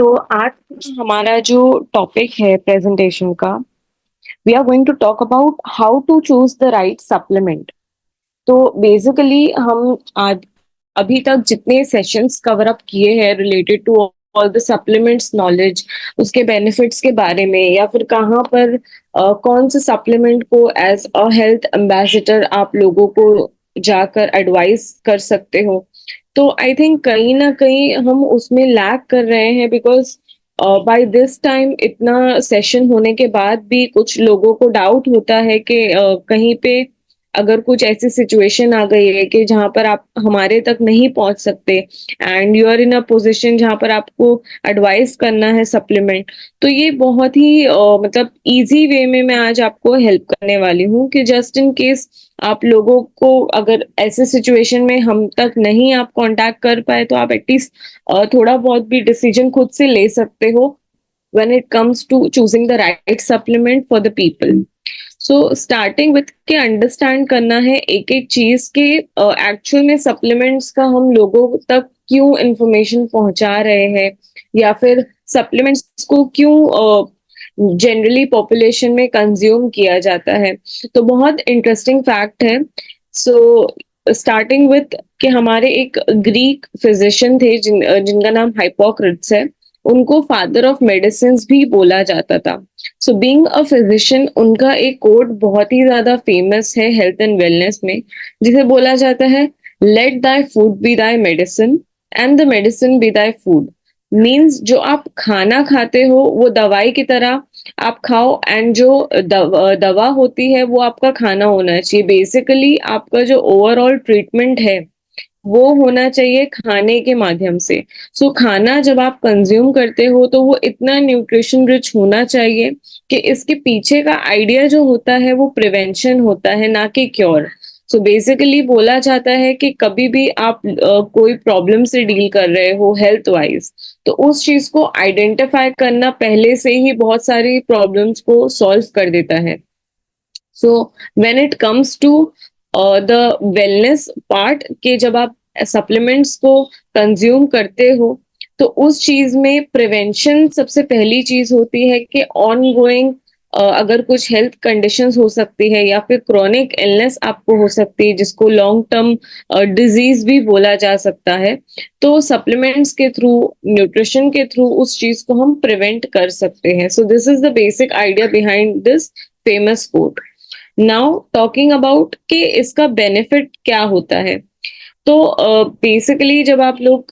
तो आज हमारा जो टॉपिक है प्रेजेंटेशन का, we are going to talk about how to choose the right supplement. तो बेसिकली हम आज अभी तक जितने सेशंस कवर अप किए हैं related to all the supplements knowledge, उसके बेनिफिट्स के बारे में, या फिर कहाँ पर कौन से सप्लीमेंट को एज अ हेल्थ एम्बेसडर आप लोगों को जाकर एडवाइस कर सकते हो। तो आई थिंक कहीं ना कहीं हम उसमें लैक कर रहे हैं, बिकॉज बाय दिस टाइम इतना सेशन होने के बाद भी कुछ लोगों को डाउट होता है कि कहीं पे अगर कुछ ऐसी सिचुएशन आ गई है कि जहां पर आप हमारे तक नहीं पहुंच सकते and you are in a position जहां पर आपको एडवाइस करना है सप्लीमेंट, तो ये बहुत ही मतलब इजी वे में मैं आज आपको हेल्प करने वाली हूँ कि जस्ट इन केस आप लोगों को अगर ऐसे सिचुएशन में हम तक नहीं आप कांटेक्ट कर पाए, तो आप एटलीस्ट थोड़ा बहुत भी डिसीजन खुद से ले सकते हो when it comes to choosing the right supplement for the people. So starting with के अंडरस्टैंड करना है एक एक चीज के एक्चुअल में सप्लीमेंट्स का हम लोगों तक क्यों इंफॉर्मेशन पहुंचा रहे हैं, या फिर सप्लीमेंट्स को क्यों जनरली पॉपुलेशन में कंज्यूम किया जाता है। तो बहुत इंटरेस्टिंग फैक्ट है। सो स्टार्टिंग विथ कि हमारे एक ग्रीक फिजिशियन थे जिनका नाम हाइपोक्रेट्स है। उनको फादर ऑफ मेडिसिन भी बोला जाता था। सो बीइंग अ फिजिशियन, उनका एक कोट बहुत ही ज्यादा फेमस है हेल्थ एंड वेलनेस में, जिसे बोला जाता है, let thy food B Dai medicine and the medicine B Dai food. Means जो आप खाना खाते हो वो दवाई की तरह आप खाओ, एंड जो दवा होती है वो आपका खाना होना चाहिए। बेसिकली आपका जो ओवरऑल ट्रीटमेंट है वो होना चाहिए खाने के माध्यम से। सो खाना जब आप कंज्यूम करते हो तो वो इतना न्यूट्रिशन रिच होना चाहिए कि इसके पीछे का आइडिया जो होता है वो प्रिवेंशन होता है, ना कि क्योर। सो बेसिकली बोला जाता है कि कभी भी आप कोई प्रॉब्लम से डील कर रहे हो हेल्थ वाइज, तो उस चीज को आइडेंटिफाई करना पहले से ही बहुत सारी प्रॉब्लम्स को सॉल्व कर देता है। So when it comes to the wellness part, के जब आप सप्लीमेंट्स को कंज्यूम करते हो तो उस चीज में प्रिवेंशन सबसे पहली चीज होती है कि ऑन गोइंग अगर कुछ हेल्थ कंडीशंस हो सकती है या फिर क्रॉनिक इलनेस आपको हो सकती है जिसको लॉन्ग टर्म डिजीज भी बोला जा सकता है, तो सप्लीमेंट्स के थ्रू, न्यूट्रिशन के थ्रू उस चीज को हम प्रिवेंट कर सकते हैं। सो this is the basic idea behind this famous quote. Now talking about कि इसका बेनिफिट क्या होता है। तो बेसिकली जब आप लोग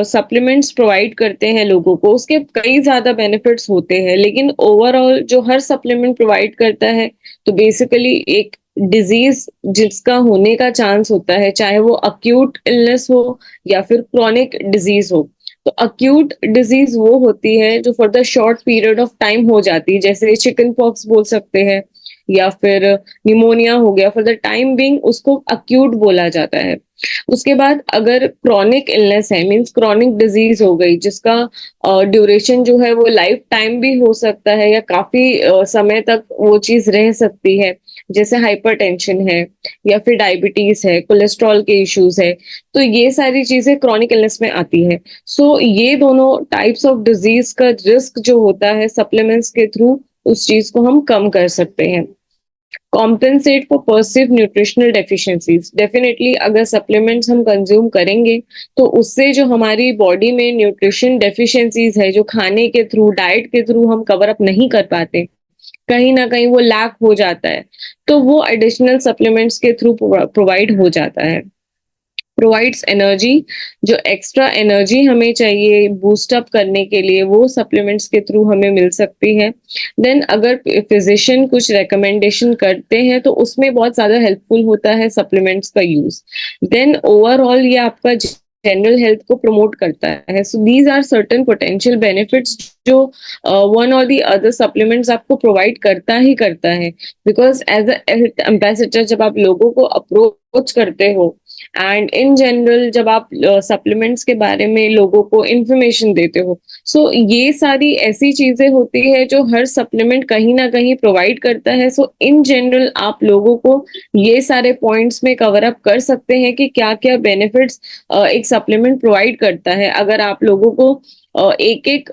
सप्लीमेंट्स प्रोवाइड करते हैं लोगों को, उसके कई ज्यादा बेनिफिट्स होते हैं, लेकिन ओवरऑल जो हर सप्लीमेंट प्रोवाइड करता है, तो बेसिकली एक डिजीज जिसका होने का चांस होता है, चाहे वो अक्यूट इलनेस हो या फिर क्रॉनिक डिजीज हो। तो अक्यूट डिजीज वो होती है जो for the short period of time हो जाती है, जैसे चिकन पॉक्स बोल सकते हैं, या फिर निमोनिया हो गया, फॉर द टाइम बिंग उसको अक्यूट बोला जाता है। उसके बाद अगर क्रॉनिक इलनेस है, मींस क्रॉनिक डिजीज हो गई जिसका ड्यूरेशन जो है वो लाइफ टाइम भी हो सकता है या काफी समय तक वो चीज रह सकती है, जैसे हाइपरटेंशन है या फिर डायबिटीज है, कोलेस्ट्रॉल के इश्यूज है, तो ये सारी चीजें क्रॉनिक इलनेस में आती है। सो ये दोनों टाइप्स ऑफ डिजीज का रिस्क जो होता है सप्लीमेंट्स के थ्रू उस चीज को हम कम कर सकते हैं। Compensate for perceive nutritional deficiencies, definitely अगर सप्लीमेंट्स हम कंज्यूम करेंगे तो उससे जो हमारी बॉडी में न्यूट्रिशन डेफिशिएंसीज है, जो खाने के थ्रू, डाइट के थ्रू हम कवर अप नहीं कर पाते, कहीं ना कहीं वो लैक हो जाता है, तो वो एडिशनल सप्लीमेंट्स के थ्रू प्रोवाइड हो जाता है। प्रोवाइड्स एनर्जी, जो एक्स्ट्रा एनर्जी हमें चाहिए बूस्ट अप करने के लिए, वो सप्लीमेंट्स के थ्रू हमें मिल सकती है। देन अगर फिजिशियन कुछ रिकमेंडेशन करते हैं तो उसमें बहुत ज्यादा हेल्पफुल होता है सप्लीमेंट्स का यूज। देन ओवरऑल ये आपका जनरल हेल्थ को प्रमोट करता है। So these are certain potential benefits जो वन और दी अदर सप्लीमेंट्स आपको प्रोवाइड करता ही करता है। Because as a health ambassador जब आप लोगों को अप्रोच करते हो एंड इन जनरल जब आप सप्लीमेंट्स के बारे में लोगों को इंफॉर्मेशन देते हो, सो ये सारी ऐसी चीजें होती है जो हर सप्लीमेंट कहीं ना कहीं प्रोवाइड करता है। सो इन जनरल आप लोगों को ये सारे पॉइंट्स में कवर अप कर सकते हैं कि क्या क्या बेनिफिट्स एक सप्लीमेंट प्रोवाइड करता है। अगर आप लोगों को एक एक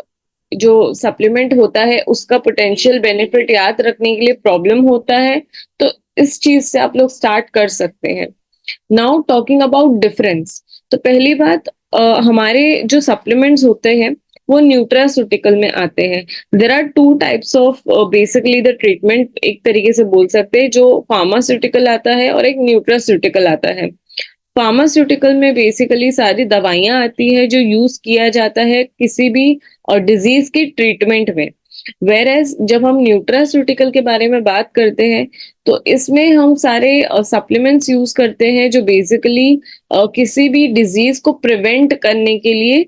जो सप्लीमेंट होता है उसका पोटेंशियल बेनिफिट याद रखने के लिए प्रॉब्लम होता है, तो इस चीज से आप लोग स्टार्ट कर सकते हैं। नाउ टॉकिंग अबाउट डिफरेंस, तो पहली बात, हमारे जो सप्लीमेंट्स होते हैं वो न्यूट्रास्यूटिकल में आते हैं। There are two types of basically the treatment, एक तरीके से बोल सकते हैं, जो फार्मास्यूटिकल आता है और एक न्यूट्रास्यूटिकल आता है। फार्मास्यूटिकल में बेसिकली सारी दवाइयां आती है जो यूज किया जाता है किसी भी डिजीज की ट्रीटमेंट में। वेर एज जब हम न्यूट्रास्यूटिकल के बारे में बात करते हैं तो इसमें हम सारे सप्लीमेंट्स यूज करते हैं जो बेसिकली किसी भी डिजीज को प्रिवेंट करने के लिए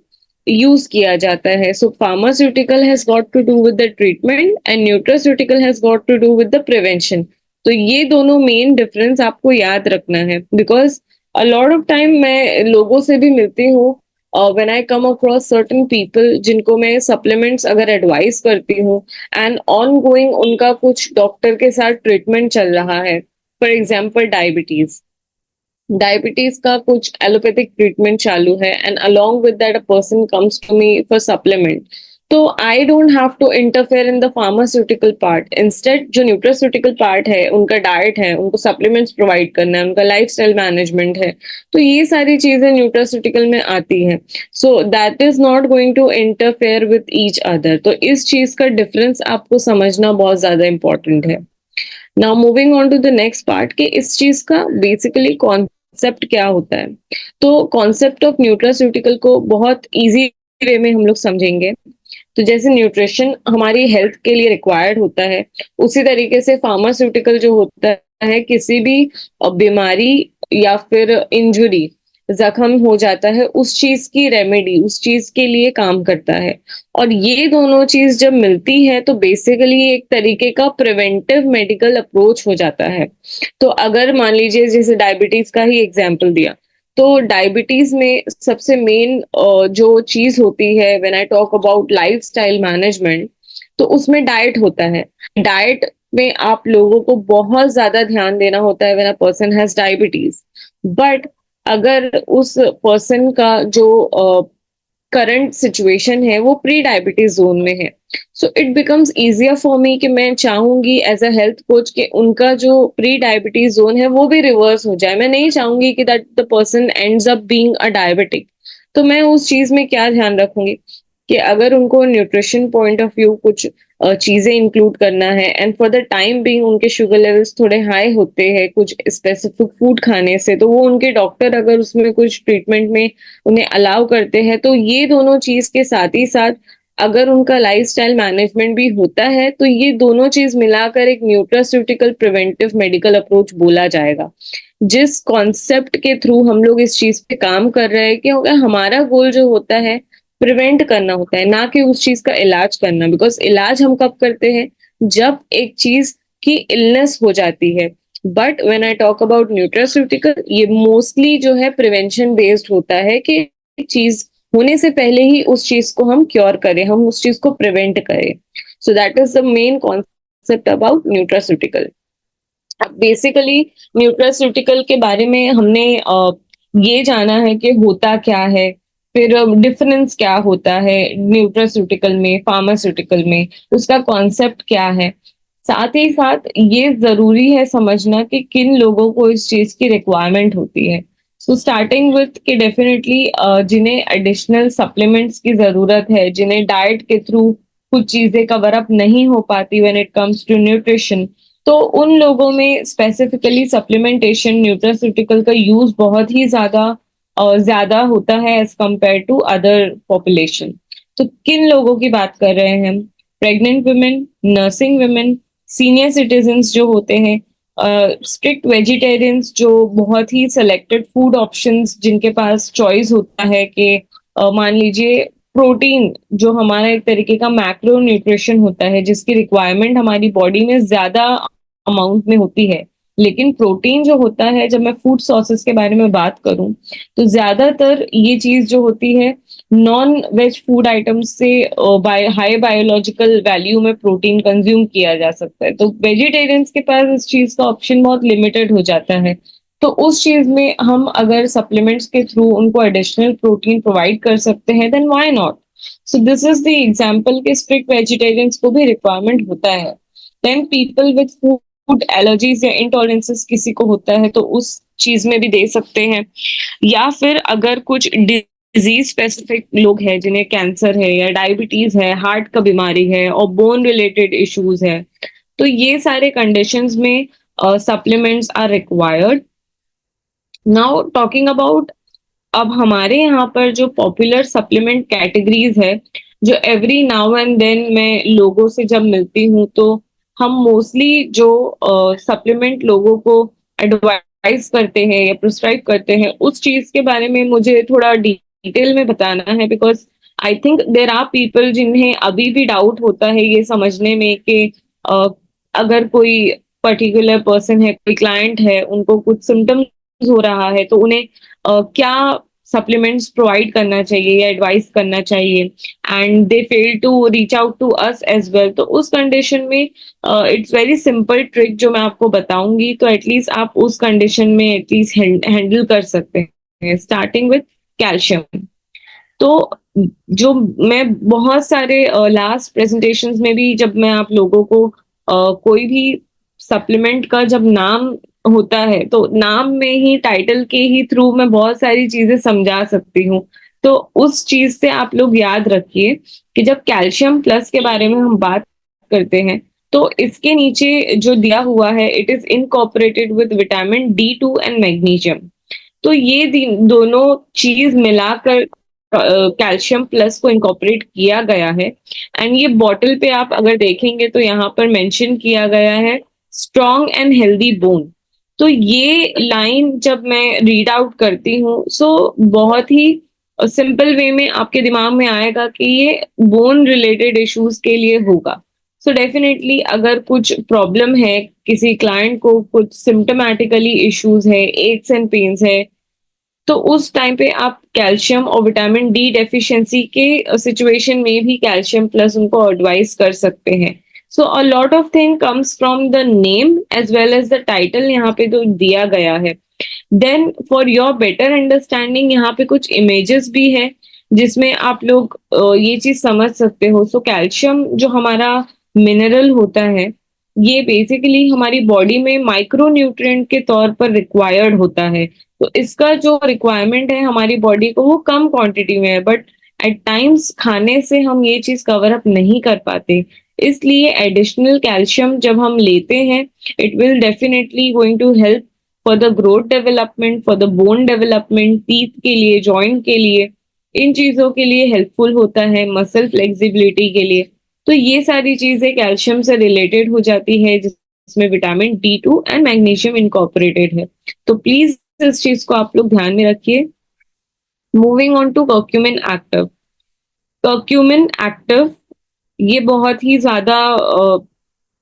यूज किया जाता है। So pharmaceutical has got to do with the treatment and nutraceutical has got to do with the prevention. तो ये दोनों मेन डिफरेंस आपको याद रखना है, because a lot of time मैं लोगों से भी मिलती हूँ, when I come across certain people जिनको मैं सप्लीमेंट्स अगर एडवाइस करती हूँ एंड ऑन गोइंग उनका कुछ डॉक्टर के साथ ट्रीटमेंट चल रहा है, फॉर एग्जाम्पल डायबिटीज, डायबिटीज का कुछ एलोपैथिक ट्रीटमेंट चालू है and along with that a person comes to me for supplement, तो I don't have to interfere in the pharmaceutical part. Instead जो न्यूट्रास्यूटिकल पार्ट है, उनका डाइट है, उनको सप्लीमेंट्स प्रोवाइड करना है, उनका लाइफस्टाइल मैनेजमेंट है, तो ये सारी चीजें न्यूट्रास्यूटिकल में आती हैं। So that is not going to interfere with each other. तो इस चीज का डिफरेंस आपको समझना बहुत ज्यादा इंपॉर्टेंट है। Now moving on to the next part कि इस चीज का बेसिकली कॉन्सेप्ट क्या होता है। तो कॉन्सेप्ट ऑफ न्यूट्रास्यूटिकल को बहुत इजी वे में हम लोग समझेंगे। तो जैसे न्यूट्रिशन हमारी हेल्थ के लिए रिक्वायर्ड होता है, उसी तरीके से फार्मास्यूटिकल जो होता है किसी भी बीमारी या फिर इंजुरी, जख्म हो जाता है, उस चीज की रेमेडी, उस चीज के लिए काम करता है। और ये दोनों चीज जब मिलती है तो बेसिकली एक तरीके का प्रिवेंटिव मेडिकल अप्रोच हो जाता है। तो अगर मान लीजिए जैसे डायबिटीज का ही एग्जाम्पल दिया, तो डायबिटीज में सबसे मेन जो चीज होती है, when I talk about lifestyle management, तो उसमें डाइट होता है। डाइट में आप लोगों को बहुत ज्यादा ध्यान देना होता है when a person has diabetes. But अगर उस पर्सन का जो करंट सिचुएशन है वो प्री डायबिटीज जोन में है, so it becomes easier for me कि मैं चाहूंगी एज अ हेल्थ कोच कि उनका जो प्री डायबिटीज जोन है वो भी रिवर्स हो जाए। मैं नहीं चाहूंगी कि that the person ends up being a diabetic. तो मैं उस चीज में क्या ध्यान रखूंगी कि अगर उनको न्यूट्रिशन पॉइंट ऑफ व्यू कुछ चीजें इंक्लूड करना है and for the time being उनके शुगर लेवल्स थोड़े हाई होते हैं कुछ स्पेसिफिक फूड खाने से, तो वो उनके डॉक्टर अगर उसमें कुछ ट्रीटमेंट में उन्हें अलाउ करते हैं, तो ये दोनों चीज के साथ ही साथ अगर उनका लाइफस्टाइल मैनेजमेंट भी होता है तो ये दोनों चीज मिलाकर एक न्यूट्रास्यूटिकल प्रिवेंटिव मेडिकल अप्रोच बोला जाएगा। जिस कॉन्सेप्ट के थ्रू हम लोग इस चीज पे काम कर रहे हैं कि अगर हमारा गोल जो होता है प्रिवेंट करना होता है, ना कि उस चीज का इलाज करना। बिकॉज इलाज हम कब करते हैं, जब एक चीज की इलनेस हो जाती है। But when I talk about nutraceutical, ये मोस्टली जो है प्रिवेंशन बेस्ड होता है कि चीज होने से पहले ही उस चीज को हम क्योर करें, हम उस चीज को प्रिवेंट करें। सो that is the main concept about nutraceutical. अब बेसिकली न्यूट्रास्यूटिकल के बारे में हमने ये जाना है कि होता क्या है, फिर डिफरेंस क्या होता है न्यूट्रास्यूटिकल में फार्मास्यूटिकल में, उसका कॉन्सेप्ट क्या है। साथ ही साथ ये जरूरी है समझना कि किन लोगों को इस चीज की रिक्वायरमेंट होती है। सो स्टार्टिंग विथ कि डेफिनेटली जिन्हें एडिशनल सप्लीमेंट्स की जरूरत है, जिन्हें डाइट के थ्रू कुछ चीजें कवर अप नहीं हो पाती when it comes to nutrition, तो उन लोगों में स्पेसिफिकली सप्लीमेंटेशन न्यूट्रास्यूटिकल का यूज बहुत ही ज्यादा होता है as compare to other population. तो किन लोगों की बात कर रहे हैं हम? Pregnant women, nursing women, senior citizens जो होते हैं, स्ट्रिक्ट वेजिटेरियंस जो बहुत ही सिलेक्टेड फूड ऑप्शंस जिनके पास चॉइस होता है कि मान लीजिए प्रोटीन जो हमारा एक तरीके का मैक्रो न्यूट्रिशन होता है जिसकी रिक्वायरमेंट हमारी बॉडी में ज्यादा अमाउंट में होती है, लेकिन प्रोटीन जो होता है, जब मैं फूड सोर्सेस के बारे में बात करूं, तो ज्यादातर ये चीज जो होती है नॉन वेज फूड आइटम्स से हाई बायोलॉजिकल वैल्यू में प्रोटीन कंज्यूम किया जा सकता है। तो वेजिटेरियंस के पास इस चीज का ऑप्शन बहुत लिमिटेड हो जाता है। तो उस चीज में हम अगर सप्लीमेंट्स के थ्रू उनको एडिशनल प्रोटीन प्रोवाइड कर सकते हैं, then why not. So this is the example कि स्ट्रिक्ट वेजिटेरियंस को भी रिक्वायरमेंट होता है। Then people with food allergies या इंटॉलरेंसेस किसी को होता है तो उस चीज में भी दे सकते हैं। या फिर अगर कुछ डिजीज स्पेसिफिक लोग हैं जिन्हें कैंसर है या डायबिटीज है, हार्ट का बीमारी है और बोन रिलेटेड इश्यूज है, तो ये सारे कंडीशंस में supplements are required. Now talking about, अब हमारे यहाँ पर जो पॉपुलर सप्लीमेंट कैटेगरीज है, जो एवरी नाउ एंड देन मैं लोगों से जब मिलती हूँ तो हम मोस्टली जो सप्लीमेंट लोगों को एडवाइस करते हैं या प्रिस्क्राइब करते हैं, उस चीज के बारे में मुझे थोड़ा डिटेल में बताना है, because I think there are people जिन्हें अभी भी डाउट होता है ये समझने में कि अ, अगर कोई पर्टिकुलर पर्सन है, कोई क्लाइंट है, उनको कुछ सिम्टम्स हो रहा है तो उन्हें क्या सप्लीमेंट्स प्रोवाइड करना चाहिए या एडवाइस करना चाहिए, and they fail to reach out to us as well. तो उस कंडीशन में इट्स वेरी सिंपल ट्रिक जो मैं आपको बताऊंगी, तो एटलीस्ट आप उस कंडीशन में एटलीस्ट हैंडल कर सकते हैं, स्टार्टिंग विथ कैल्शियम। तो जो मैं बहुत सारे लास्ट प्रेजेंटेशंस में भी जब मैं आप लोगों को कोई भी सप्लीमेंट का जब नाम होता है तो नाम में ही, टाइटल के ही थ्रू मैं बहुत सारी चीजें समझा सकती हूँ। तो उस चीज से आप लोग याद रखिए कि जब कैल्शियम प्लस के बारे में हम बात करते हैं तो इसके नीचे जो दिया हुआ है, it is incorporated with vitamin D2 and magnesium. तो ये दोनों चीज मिलाकर कैल्शियम प्लस को इनकॉर्पोरेट किया गया है। एंड ये बॉटल पे आप अगर देखेंगे तो यहाँ पर मेंशन किया गया है स्ट्रॉन्ग एंड हेल्दी बोन। तो ये लाइन जब मैं रीड आउट करती हूँ, सो बहुत ही सिंपल वे में आपके दिमाग में आएगा कि ये बोन रिलेटेड इश्यूज के लिए होगा। सो डेफिनेटली अगर कुछ प्रॉब्लम है, किसी क्लाइंट को कुछ सिम्टोमेटिकली इश्यूज है, एक्स एंड पेन्स है, तो उस टाइम पे आप कैल्शियम और विटामिन डी डेफिशिएंसी के सिचुएशन में भी कैल्शियम प्लस उनको एडवाइस कर सकते हैं। So a lot of thing comes from the name as well as the title यहाँ पे तो दिया गया है। Then for your better understanding यहाँ पे कुछ इमेजेस भी है जिसमें आप लोग ये चीज समझ सकते हो। सो कैल्शियम जो हमारा मिनरल होता है, ये बेसिकली हमारी बॉडी में माइक्रो न्यूट्रिएंट के तौर पर रिक्वायर्ड होता है। तो इसका जो रिक्वायरमेंट है हमारी बॉडी को वो कम क्वांटिटी में है, बट एट टाइम्स खाने से हम ये चीज कवर अप नहीं कर पाते। इसलिए एडिशनल कैल्शियम जब हम लेते हैं, it will definitely going to help for the growth development, for the bone development, teeth के लिए, जॉइंट के लिए, इन चीजों के लिए हेल्पफुल होता है, मसल फ्लेक्सिबिलिटी के लिए। तो ये सारी चीजें कैल्शियम से रिलेटेड हो जाती है, जिसमें vitamin D2 and magnesium incorporated है। तो प्लीज इस चीज को आप लोग ध्यान में रखिए। Moving on to curcumin active. Curcumin active ये बहुत ही ज्यादा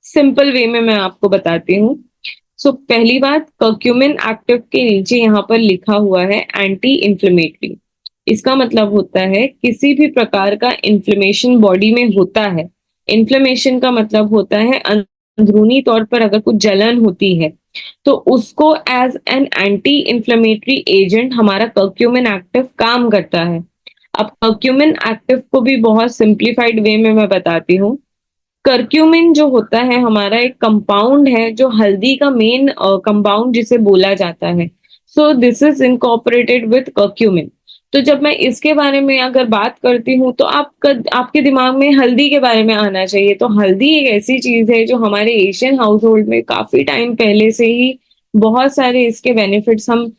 सिंपल वे में मैं आपको बताती हूँ। सो पहली बात, कर्क्यूमिन एक्टिव के नीचे यहाँ पर लिखा हुआ है एंटी इंफ्लेमेटरी। इसका मतलब होता है किसी भी प्रकार का इन्फ्लेमेशन बॉडी में होता है, इन्फ्लेमेशन का मतलब होता है अंदरूनी तौर पर अगर कुछ जलन होती है, तो उसको as an anti inflammatory agent हमारा कर्क्यूमिन एक्टिव काम करता है। अब कर्क्यूमिन एक्टिव को भी बहुत सिंप्लीफाइड वे में मैं बताती हूँ। कर्क्यूमिन जो होता है हमारा एक कंपाउंड है, जो हल्दी का मेन कंपाउंड जिसे बोला जाता है। So this is incorporated with curcumin. तो जब मैं इसके बारे में अगर बात करती हूँ तो आपके दिमाग में हल्दी के बारे में आना चाहिए। तो हल्दी एक ऐसी चीज है जो हमारे एशियन हाउस होल्ड में काफी टाइम पहले से ही बहुत सारे इसके बेनिफिट्स हम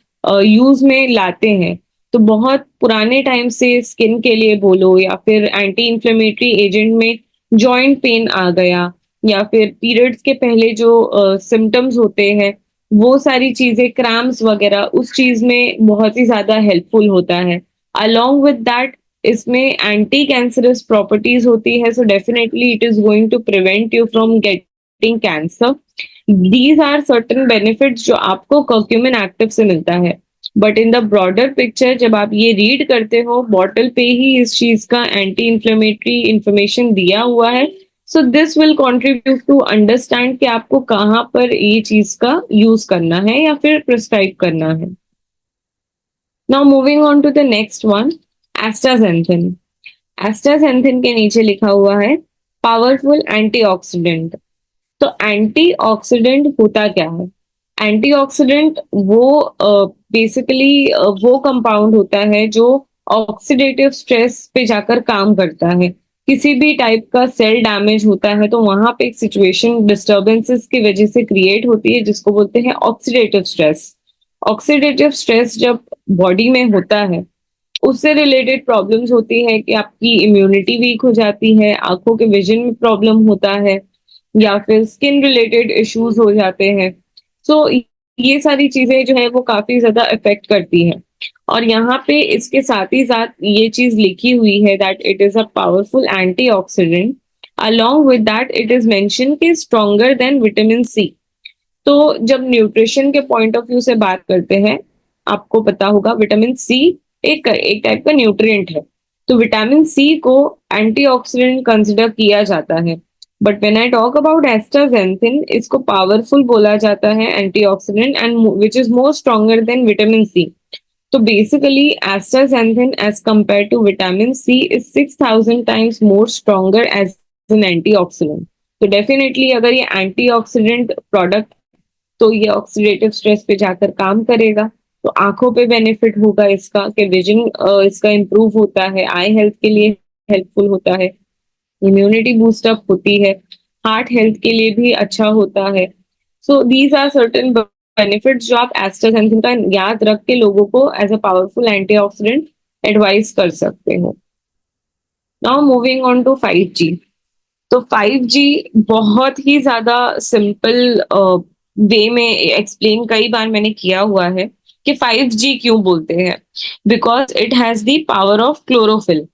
यूज में लाते हैं। तो बहुत पुराने टाइम से स्किन के लिए बोलो या फिर एंटी इंफ्लेमेटरी एजेंट में जॉइंट पेन आ गया, या फिर पीरियड्स के पहले जो सिम्टम्स होते हैं, वो सारी चीजें, क्रैम्प्स वगैरह, उस चीज में बहुत ही ज्यादा हेल्पफुल होता है। अलोंग विद दैट इसमें एंटी कैंसरस प्रॉपर्टीज होती है, so definitely it is going to prevent you from getting cancer. These are certain benefits जो आपको कर्क्यूमिन एक्टिव से मिलता है। But in the broader picture जब आप ये रीड करते हो, बॉटल पे ही इस चीज का एंटी इंफ्लेमेटरी इंफॉर्मेशन दिया हुआ है। So this will contribute to understand कि आपको कहाँ पर ये चीज का यूज करना है या फिर प्रिस्क्राइब करना है। Now moving on to the next one, astaxanthin. Astaxanthin के नीचे लिखा हुआ है पावरफुल एंटीऑक्सीडेंट। तो एंटीऑक्सीडेंट होता क्या है? एंटीऑक्सीडेंट वो बेसिकली वो कंपाउंड होता है जो ऑक्सीडेटिव स्ट्रेस पे जाकर काम करता है। किसी भी टाइप का सेल डैमेज होता है तो वहां पे एक सिचुएशन डिस्टर्बेंसेस की वजह से क्रिएट होती है जिसको बोलते हैं ऑक्सीडेटिव स्ट्रेस। ऑक्सीडेटिव स्ट्रेस जब बॉडी में होता है उससे रिलेटेड प्रॉब्लम्स होती है कि आपकी इम्यूनिटी वीक हो जाती है, आंखों के विजन में प्रॉब्लम होता है, या फिर स्किन रिलेटेड इश्यूज हो जाते हैं। सो ये सारी चीजें जो है वो काफी ज्यादा इफेक्ट करती हैं। और यहाँ पे इसके साथ ही साथ ये चीज लिखी हुई है that it is a powerful antioxidant, along with that it is mentioned कि stronger than विटामिन सी। तो जब न्यूट्रिशन के पॉइंट ऑफ व्यू से बात करते हैं, आपको पता होगा विटामिन सी एक टाइप का न्यूट्रिएंट है। तो विटामिन सी को एंटीऑक्सीडेंट कंसिडर किया जाता है। But when I talk about astaxanthin, इसको पावरफुल बोला जाता है antioxidant and which is more stronger than vitamin C. तो basically astaxanthin as compare to vitamin C is 6,000 times more stronger as an antioxidant. तो definitely अगर ये antioxidant product, तो ये ऑक्सीडेटिव स्ट्रेस पे जाकर काम करेगा। तो आंखों पे बेनिफिट होगा इसका कि विजन इसका इंप्रूव होता है, आई हेल्थ के लिए हेल्पफुल होता है, इम्यूनिटी बूस्ट अप होती है, हार्ट हेल्थ के लिए भी अच्छा होता है। So these are certain benefits जो आप एस्टाजेंथिन का याद रख के लोगों को as a powerful antioxidant advice कर सकते हो। Now moving on to 5G। तो 5G बहुत ही ज्यादा सिंपल वे में एक्सप्लेन कई बार मैंने किया हुआ है कि 5G क्यों बोलते हैं। Because it has the power of chlorophyll.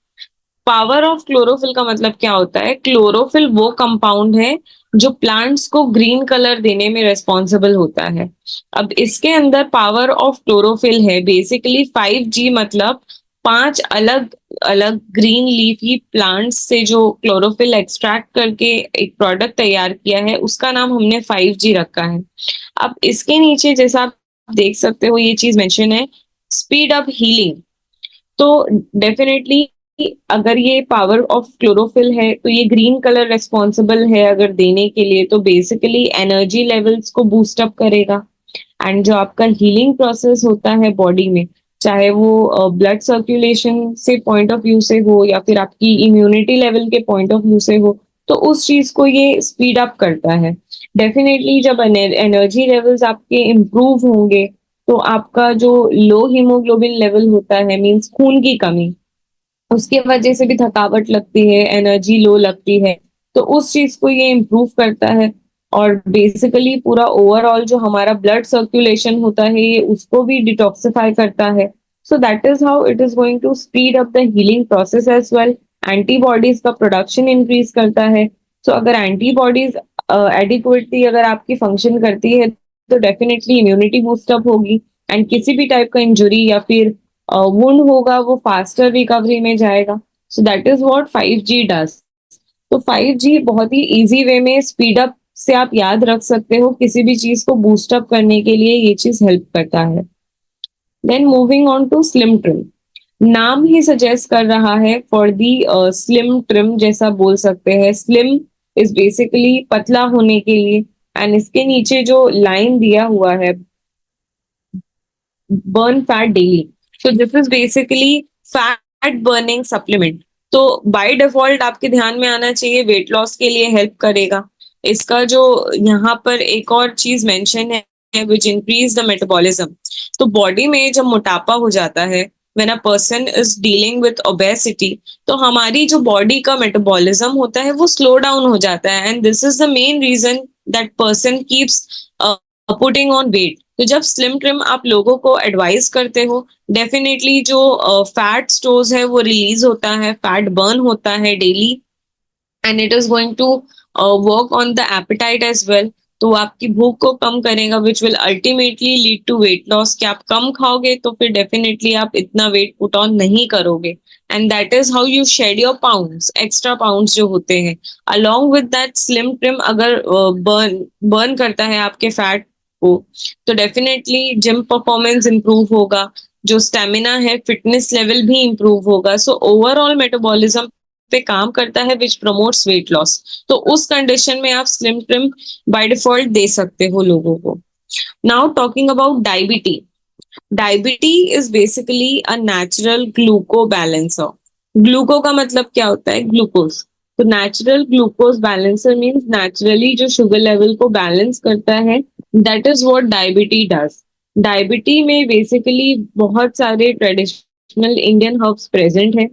Power of chlorophyll का मतलब क्या होता है? क्लोरोफिल वो कंपाउंड है जो प्लांट्स को ग्रीन कलर देने में रिस्पॉन्सिबल होता है। अब इसके अंदर पावर ऑफ क्लोरोफिल है। बेसिकली 5G मतलब 5 अलग अलग ग्रीन लीफी प्लांट्स से जो क्लोरोफिल एक्सट्रैक्ट करके एक प्रोडक्ट तैयार किया है, उसका नाम हमने 5G रखा है। अब इसके नीचे जैसा आप देख सकते हो ये चीज मेंशन है, स्पीड अप हीलिंग। तो डेफिनेटली अगर ये पावर ऑफ क्लोरोफिल है तो ये ग्रीन कलर रेस्पॉन्सिबल है अगर देने के लिए, तो बेसिकली एनर्जी लेवल्स को बूस्ट अप करेगा। एंड जो आपका हीलिंग प्रोसेस होता है बॉडी में, चाहे वो ब्लड सर्कुलेशन से पॉइंट ऑफ व्यू से हो या फिर आपकी इम्यूनिटी लेवल के पॉइंट ऑफ व्यू से हो, तो उस चीज को ये स्पीड अप करता है। डेफिनेटली जब एनर्जी लेवल्स आपके इम्प्रूव होंगे तो आपका जो लो हीमोग्लोबिन लेवल होता है, मींस खून की कमी, उसकी वजह से भी थकावट लगती है, एनर्जी लो लगती है, तो उस चीज को ये इम्प्रूव करता है। और बेसिकली पूरा ओवरऑल जो हमारा ब्लड सर्कुलेशन होता है ये उसको भी डिटॉक्सिफाई करता है। So that is how it is going to speed up the healing process as well. Antibodies का प्रोडक्शन इंक्रीज करता है। सो अगर एंटीबॉडीज एडिक्वेटली अगर आपकी फंक्शन करती है तो डेफिनेटली इम्यूनिटी बूस्टअप होगी, एंड किसी भी टाइप का इंजुरी या फिर वुंड होगा वो फास्टर रिकवरी में जाएगा। सो that is what 5G does. तो 5G बहुत ही इजी वे में स्पीड अप से आप याद रख सकते हो, किसी भी चीज को बूस्ट अप करने के लिए ये चीज हेल्प करता है। Then moving on to slim trim. नाम ही सजेस्ट कर रहा है फॉर दी स्लिम ट्रिम, जैसा बोल सकते हैं। स्लिम इज बेसिकली पतला होने के लिए। एंड इसके नीचे जो लाइन दिया हुआ है, burn fat daily, so this is basically fat burning supplement। तो बाय डिफॉल्ट आपके ध्यान में आना चाहिए वेट लॉस के लिए हेल्प करेगा। इसका जो यहाँ पर एक और चीज मेंशन है विच इंक्रीज द मेटाबॉलिज्म। तो बॉडी में जब मोटापा हो जाता है, when a person is dealing with obesity, तो हमारी जो बॉडी का मेटाबॉलिज्म होता है वो स्लो डाउन हो जाता है, and this is the main reason that person keeps putting on weight. तो जब स्लिम ट्रिम आप लोगों को एडवाइस करते हो, डेफिनेटली जो फैट स्टोर्स है वो रिलीज होता है, फैट बर्न होता है daily, and it is going to work on the appetite as well. तो वो आपकी भूख को कम करेगा, which will ultimately lead to weight loss. कि आप कम खाओगे तो फिर डेफिनेटली आप इतना वेट पुट ऑन नहीं करोगे, and that is how you shed your pounds, extra pounds जो होते हैं। Along with that slim trim अगर बर्न बर्न करता है आपके फैट को, तो डेफिनेटली जिम परफॉर्मेंस इंप्रूव होगा, जो स्टेमिना है, फिटनेस लेवल भी इंप्रूव होगा। सो ओवरऑल मेटाबॉलिज्म पे काम करता है, विच प्रमोट्स वेट लॉस। तो उस कंडीशन में आप स्लिम ट्रिम बाय डिफॉल्ट दे सकते हो लोगों को। Now talking about Diabeti, Diabeti is basically a natural gluco balancer. Gluco का मतलब क्या होता है? ग्लूकोज। तो natural glucose balancer means naturally जो शुगर लेवल को बैलेंस करता है, that is what Diabeti does. Diabeti में बेसिकली बहुत सारे ट्रेडिशनल इंडियन हर्ब्स प्रेजेंट है।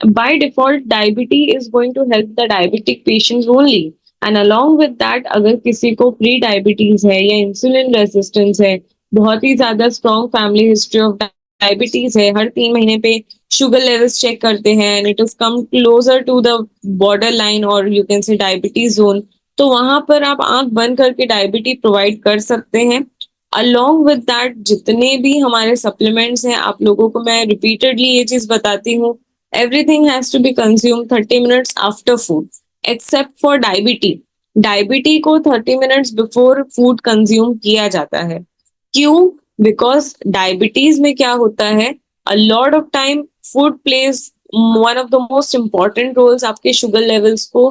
By default Diabeti is going to help the diabetic patients only, and along with that अगर किसी को प्री डायबिटीज है या इंसुलिन रेजिस्टेंस है, बहुत ही ज्यादा strong family history of diabetes है, हर 3 महीने पे शुगर लेवल्स चेक करते हैं and it is come closer to the border line और you can say diabetes zone, तो वहां पर आप आंख बंद करके डायबिटी प्रोवाइड कर सकते हैं। अलोंग विद दैट जितने भी हमारे सप्लीमेंट्स हैं, आप लोगों को मैं रिपीटेडली ये चीज बताती हूँ, everything has to be consume 30 minutes after food except for Diabeti. Diabeti को 30 मिनट्स बिफोर फूड कंज्यूम किया जाता है। क्यों? बिकॉज डायबिटीज में क्या होता है, a lot of time food plays one of the most important roles आपके शुगर लेवल्स को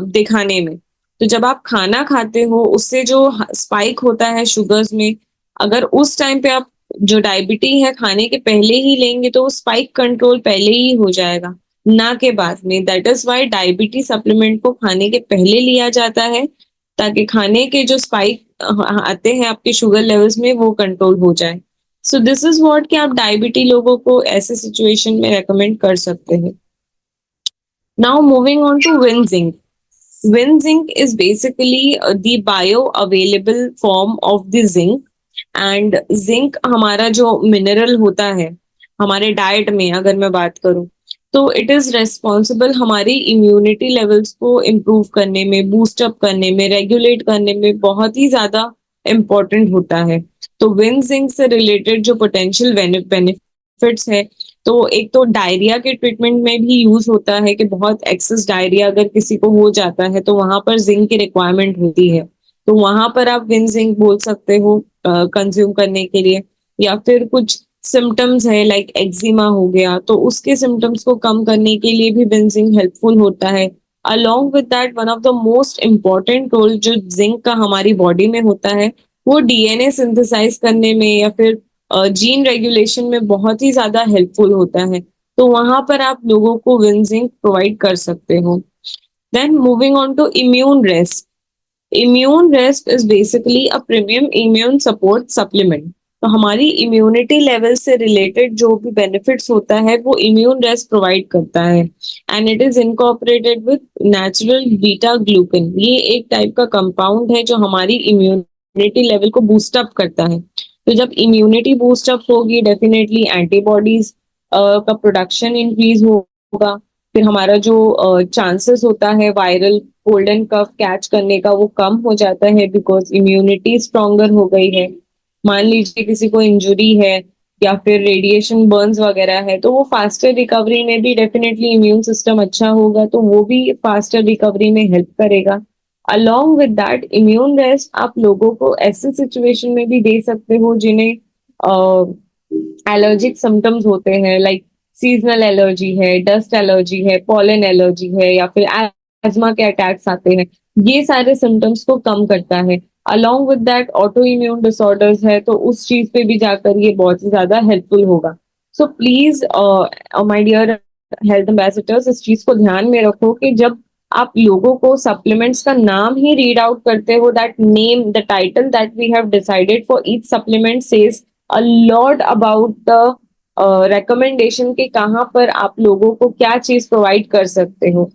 दिखाने में। तो जब आप खाना खाते हो, उससे जो स्पाइक होता है शुगर्स में, अगर उस टाइम पे आप जो डायबिटी है खाने के पहले ही लेंगे, तो वो स्पाइक कंट्रोल पहले ही हो जाएगा, ना के बाद में। That is why diabetes supplement को खाने के पहले लिया जाता है, ताकि खाने के जो स्पाइक आते हैं आपके शुगर लेवल्स में, वो कंट्रोल हो जाए। सो दिस इज व्हाट कि आप डायबिटी लोगों को ऐसे सिचुएशन में रेकमेंड कर सकते हैं। Now moving on to Vinzink. Vinzink is basically the bio available form of the zinc, and zinc हमारा जो मिनरल होता है हमारे डाइट में, अगर मैं बात करूं, तो इट इज रेस्पॉन्सिबल हमारी इम्यूनिटी लेवल्स को इम्प्रूव करने में, बूस्ट अप करने में, रेगुलेट करने में बहुत ही ज्यादा इम्पोर्टेंट होता है। तो विन जिंक से रिलेटेड जो पोटेंशियल बेनिफिट्स है, तो एक तो डायरिया के ट्रीटमेंट में भी यूज होता है कि बहुत एक्सेस डायरिया अगर किसी को हो जाता है, तो वहां पर जिंक की रिक्वायरमेंट होती है, तो वहां पर आप विन जिंक बोल सकते हो कंज्यूम करने के लिए। या फिर कुछ सिम्टम्स है लाइक एक्जिमा हो गया, तो उसके सिम्टम्स को कम करने के लिए भी विन जिंक हेल्पफुल होता है। Along with that one of the most important role जो जिंक का हमारी बॉडी में होता है, वो डीएनए सिंथेसाइज करने में या फिर जीन रेगुलेशन में बहुत ही ज्यादा हेल्पफुल होता है। तो वहां पर आप लोगों को विन जिंक प्रोवाइड कर सकते हो। Then moving on to immune rest. Immune rest is basically a premium immune support supplement. तो हमारी इम्यूनिटी लेवल से रिलेटेड जो भी बेनिफिट्स होता है, वो इम्यून रेस्ट प्रोवाइड करता है, and it is incorporated with natural beta glucan. ये एक टाइप का कंपाउंड है जो हमारी इम्यूनिटी लेवल को बूस्ट अप करता है। तो जब इम्यूनिटी बूस्ट अप होगी, डेफिनेटली एंटीबॉडीज का प्रोडक्शन इंक्रीज होगा। फिर हमारा जो चांसेस होता है viral cold and cough catch करने का, वो कम हो जाता है, बिकॉज इम्यूनिटी स्ट्रोंगर हो गई है। मान लीजिए किसी को इंजुरी है या फिर रेडिएशन बर्न्स वगैरह है, तो वो फास्टर रिकवरी में भी डेफिनेटली इम्यून सिस्टम अच्छा होगा, तो वो भी फास्टर रिकवरी में हेल्प करेगा। Along with that immune rest आप लोगों को ऐसे सिचुएशन में भी दे सकते हो जिन्हें एलर्जिक सिम्टम्स होते हैं, लाइक सीजनल एलर्जी है, डस्ट एलर्जी है, पॉलन एलर्जी है, या फिर एस्मा के अटैक्स आते हैं। ये सारे सिम्टम्स को कम करता है। Along with that auto immune disorders है, तो उस चीज पे भी जाकर ये बहुत ही ज्यादा हेल्पफुल होगा। So please my dear health ambassadors, इस चीज को ध्यान में रखो कि जब आप लोगों को सप्लीमेंट्स का नाम ही रीड आउट करते हो, that name, the title that we have decided for each supplement says a lot about the recommendation के कहाँ पर आप लोगों को क्या चीज प्रोवाइड कर सकते हो।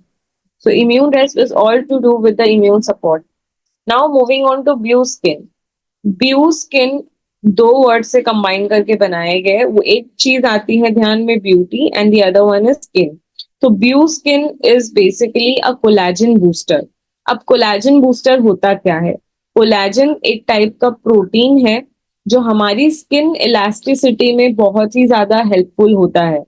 So immune rest is all to do with the immune support. Now moving on to blue skin. Blue skin दो वर्ड से कंबाइन करके बनाए गए, वो एक चीज आती है ध्यान में, beauty, and the other one is skin. तो blue skin is basically a collagen booster. अब कोलेजन बूस्टर होता क्या है? कोलेजन एक टाइप का प्रोटीन है जो हमारी स्किन इलास्टिसिटी में बहुत ही ज्यादा हेल्पफुल होता है।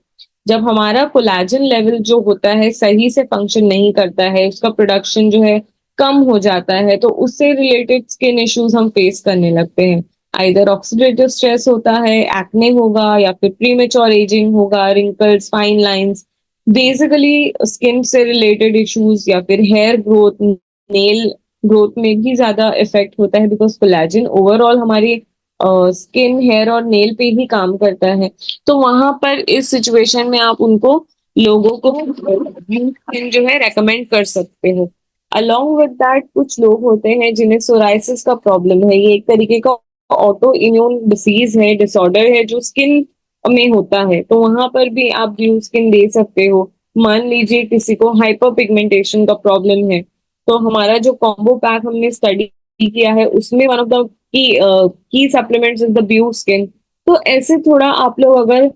जब हमारा कोलेजन लेवल जो होता है सही से फंक्शन नहीं करता है, उसका प्रोडक्शन जो है कम हो जाता है, तो उससे रिलेटेड स्किन इश्यूज हम फेस करने लगते हैं। आइदर ऑक्सीडेटिव स्ट्रेस होता है, एक्ने होगा, या फिर प्रीमेच्योर एजिंग होगा, wrinkles, fine lines, basically skin से रिलेटेड इश्यूज, या फिर हेयर ग्रोथ, नेल ग्रोथ में भी ज्यादा इफेक्ट होता है, बिकॉज कोलेजन ओवरऑल हमारी स्किन, हेयर और नेल पे ही काम करता है। तो वहां पर इस सिचुएशन में आप उनको, लोगों को स्किन जो है रेकमेंड कर सकते हो। अलोंग विद दैट कुछ लोग होते हैं जिन्हें सोराइसिस का प्रॉब्लम है। ये एक तरीके का ऑटो इम्यून डिसीज है, डिसऑर्डर है जो स्किन में होता है, तो वहां पर भी आप ब्लू स्किन दे सकते हो। मान लीजिए किसी को हाइपर पिगमेंटेशन का प्रॉब्लम है, तो हमारा जो कॉम्बो पैक हमने स्टडी किया है उसमें one of the key supplements is the blue skin. तो ऐसे थोड़ा आप लोग अगर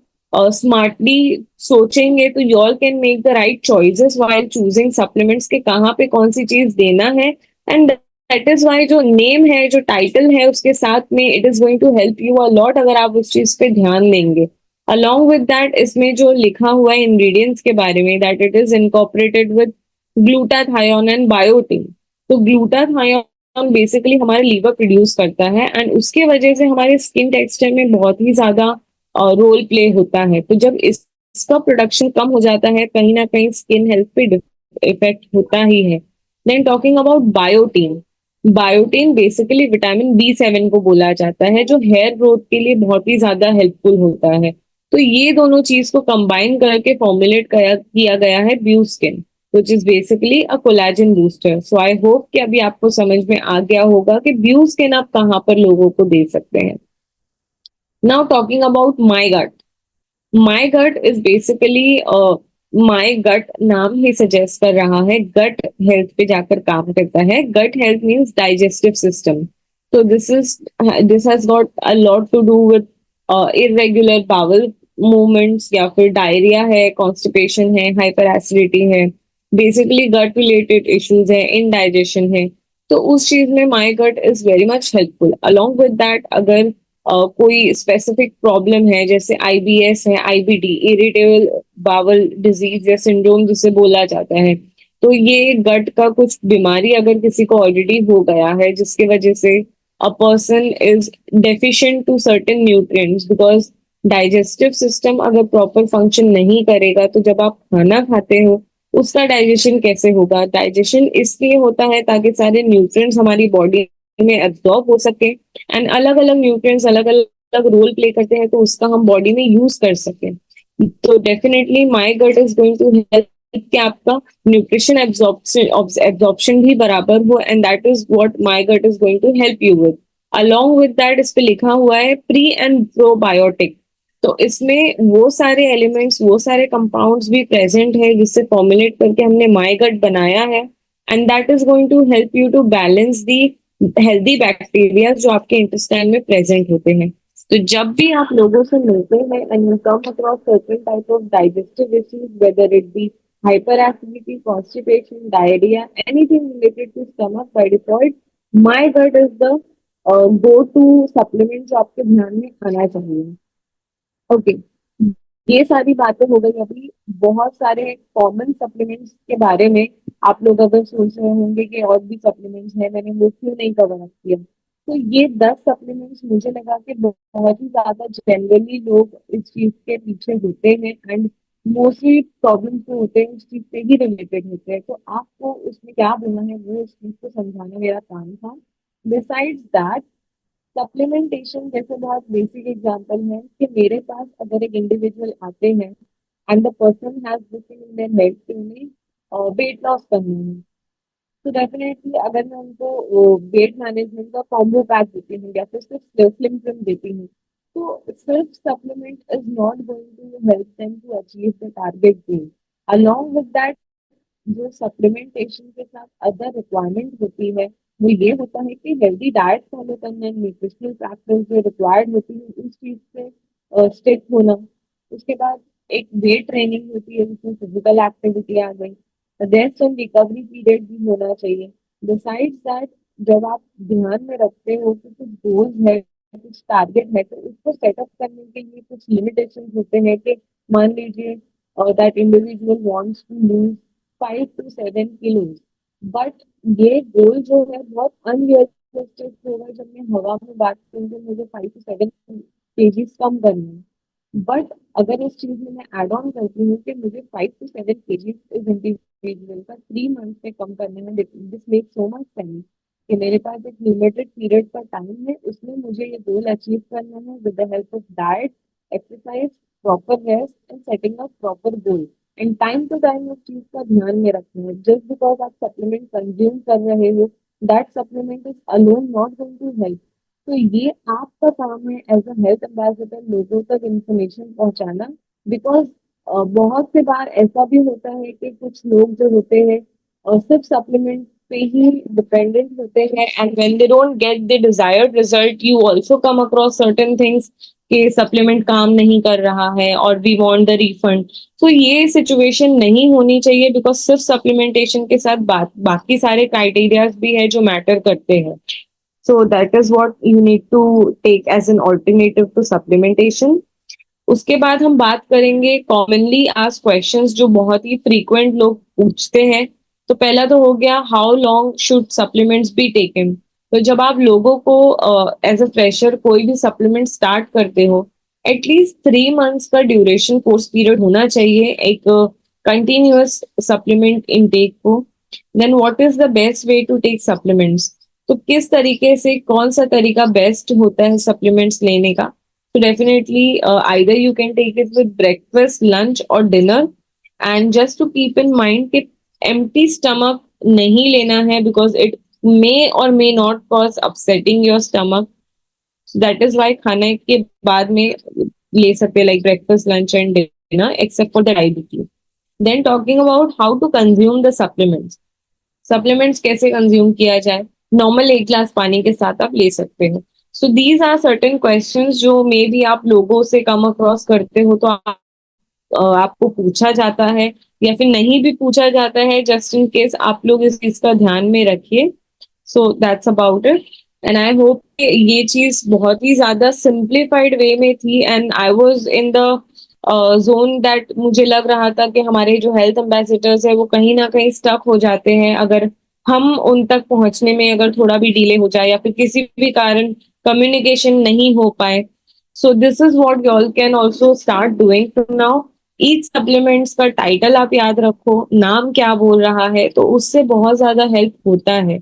स्मार्टली सोचेंगे तो you all can make the right choices while choosing supplements के कहाँ पे कौन सी चीज देना है। एंड दैट इज वाई जो नेम है, जो टाइटल है, उसके साथ में it is going to help you a lot अगर आप उस चीज पे ध्यान देंगे। अलॉन्ग विद दैट इसमें जो लिखा हुआ है इंग्रेडिएंट्स के बारे में, that it is incorporated with glutathione and biotin. तो ग्लूटाथायोन बेसिकली हमारे लीवर प्रोड्यूस करता है, एंड उसके वजह से हमारे स्किन टेक्सचर में बहुत ही ज्यादा रोल प्ले होता है। तो जब इसका प्रोडक्शन कम हो जाता है, कहीं ना कहीं स्किन हेल्थ पे इफेक्ट होता ही है। Then talking about biotin, biotin basically vitamin B7 को बोला जाता है, जो हेयर ग्रोथ के लिए बहुत ही ज्यादा हेल्पफुल होता है। तो ये दोनों चीज को कंबाइन करके फॉर्मुलेट किया गया है blue skin, which is basically a collagen booster. So I hope कि अभी आपको समझ में आ गया होगा कि ब्लू स्किन आप कहाँ पर लोगों को दे सकते हैं। Now talking about my gut, my gut is basically my gut नाम ही सजेस्ट कर रहा है, गट हेल्थ पे जाकर काम करता है। Gut health means digestive system. तो this has got a lot to do with irregular bowel movements, या फिर डायरिया है, कॉन्स्टिपेशन है, हाइपर एसिडिटी है, बेसिकली गट रिलेटेड इश्यूज है, इनडाइजेशन है। तो उस चीज में my gut is very much helpful. Along with that अगर कोई स्पेसिफिक प्रॉब्लम है, जैसे IBS है, IBD, इरिटेबल बावल डिजीज या सिंड्रोम जिसे बोला जाता है, तो ये गट का कुछ बीमारी अगर किसी को ऑलरेडी हो गया है, जिसकी वजह से a person is deficient to certain nutrients, because digestive system अगर प्रॉपर फंक्शन नहीं करेगा, तो जब आप खाना खाते हो उसका डाइजेशन कैसे होगा? डाइजेशन इसलिए होता है ताकि सारे न्यूट्रिएंट्स हमारी बॉडी में एब्जॉर्ब हो सके, एंड अलग अलग न्यूट्रिएंट्स अलग अलग रोल प्ले करते हैं, तो उसका हम बॉडी में यूज कर सकें। तो definitely my gut is going to help कि आपका न्यूट्रिशन एब्जॉर्प्शन भी बराबर हो, and that is what my gut is going to help you with. Along with that इस पे लिखा हुआ है प्री एंड प्रोबायोटिक। तो इसमें वो सारे एलिमेंट्स, वो सारे कंपाउंड्स भी प्रेजेंट है जिससे फॉर्मुलेट करके हमने माई गट बनाया है, and that is going to help you to balance the healthy bacteria जो आपके इंटेस्टाइन में प्रेजेंट होते हैं। तो जब भी आप लोगों से मिलते हैं and you come across certain type of digestive issues, whether it be hyper acidity, constipation, diarrhoea, anything related to stomach, by default my gut is the go to supplement जो आपके ध्यान में आना चाहिए। ओके, ये सारी बातें हो गई। अभी बहुत सारे कॉमन सप्लीमेंट्स के बारे में आप लोग अगर सोच रहे होंगे कि और भी सप्लीमेंट्स हैं, मैंने वो क्यों नहीं कवर किया, तो ये 10 सप्लीमेंट्स मुझे लगा कि बहुत ही ज्यादा जनरली लोग इस चीज के पीछे होते हैं, एंड मोस्टली प्रॉब्लम्स जो होते हैं उस चीज से ही रिलेटेड होते हैं। तो आपको उसमें क्या बोलना है वो उस चीज को समझाना मेरा काम था। बिसाइड्स दैट सप्लीमेंटेशन जैसे बहुत बेसिक एग्जांपल है कि मेरे पास अगर एक इंडिविजुअल आते हैं and the person has this in their head कि उन्हें वेट लॉस करना है, तो डेफिनेटली अगर मैं उनको वेट मैनेजमेंट का कॉम्बो पैक देती हूँ या फिर सिर्फ स्लिम स्लिम देती हूँ, तो सिर्फ supplement is not going to help them to achieve the target gain. Along with that जो सप्लीमेंटेशन के साथ अदर रिक्वायरमेंट होती है, वो ये होता है कि हेल्दी डाइट फॉलो करना, न्यूट्रिशनल प्रैक्टिस जो रिक्वायर्ड होती है उस चीज से स्टिक होना। उसके बाद एक वेट ट्रेनिंग होती है जिसमें फिजिकल एक्टिविटी आ गई, रेस्ट एंड रिकवरी पीरियड भी होना चाहिए। बिसाइड्स दैट जब आप ध्यान में रखते हो कि कुछ गोल्स है, कुछ टारगेट है, तो उसको सेटअप करने के लिए कुछ लिमिटेशन होते हैं कि मान लीजिए that individual wants to lose 5 to 7 kilos, but ये गोल जो है बहुत अनरियलिस्टिक होगा जब मैं हवा में बात करूँ कि मुझे 5 to 7 केजीज कम करना है। बट अगर इस चीज में मैं एड ऑन करती हूँ कि मुझे 5 to 7 केजीज इज इंडिविजुअल का 3 मंथ में कम करने में, this make so much sense कि मेरे पास एक लिमिटेड पीरियड का टाइम है, उसमें मुझे ये गोल अचीव करना है with the help of diet, exercise, proper rest and setting up proper goal. And time to time उस चीज का ध्यान में रखना है। जस्ट बिकॉज आप सप्लीमेंट कंज्यूम कर रहे हो, that supplement is alone not going to help. तो ये आपका काम है एज अ हेल्थ एम्बेसडर लोगों तक इंफॉर्मेशन पहुंचाना। बिकॉज बहुत से बार ऐसा भी होता है कि कुछ लोग जो होते हैं सिर्फ सप्लीमेंट पे ही डिपेंडेंट होते हैं, and when they don't get the desired result you also come across certain things कि सप्लीमेंट काम नहीं कर रहा है और वी वांट द रिफंड। तो ये सिचुएशन नहीं होनी चाहिए, बिकॉज सिर्फ सप्लीमेंटेशन के साथ बाकी सारे क्राइटेरियाज भी है जो मैटर करते हैं। So that is what you need to take as an alternative to supplementation. उसके बाद हम बात करेंगे कॉमनली आस्क्ड क्वेश्चंस जो बहुत ही फ्रीक्वेंट लोग पूछते हैं। तो पहला तो हो गया, how long should supplements be taken. तो जब आप लोगों को एज अ फ्रेशर कोई भी सप्लीमेंट स्टार्ट करते हो, एटलीस्ट 3 मंथ्स का ड्यूरेशन कोर्स पीरियड होना चाहिए एक कंटिन्यूअस सप्लीमेंट इनटेक को। Then what is the best way to take supplements. तो किस तरीके से कौन सा तरीका बेस्ट होता है सप्लीमेंट्स लेने का। So definitely, either you can take it with breakfast, lunch, or dinner. And just to keep in mind कि empty stomach नहीं लेना है, because it may or may not cause upsetting your stomach. So that is why खाने के बाद में ले सकते हैं, like breakfast, lunch, and dinner, except for the diabetes. Then talking about how to consume the supplements. Supplements कैसे consume किया जाए। नॉर्मल 1 ग्लास पानी के साथ आप ले सकते हो। So these are certain questions जो मे बी आप लोगों से कम अक्रॉस करते हो, तो आपको पूछा जाता है या फिर नहीं भी पूछा जाता है, जस्ट इन केस आप लोग इस चीज का ध्यान में रखिए। So that's about it, and I hope ये चीज बहुत ही ज्यादा सिंप्लीफाइड वे में थी, and I was in the zone that मुझे लग रहा था कि हमारे जो हेल्थ एम्बेसडर्स है वो कहीं ना कहीं स्टक हो जाते हैं अगर हम उन तक पहुंचने में अगर थोड़ा भी डिले हो जाए या फिर किसी भी कारण कम्युनिकेशन नहीं हो पाए। सो this is what you all can also start doing from now. Each supplements का टाइटल आप याद रखो, नाम क्या बोल रहा है, तो उससे बहुत ज्यादा हेल्प होता है।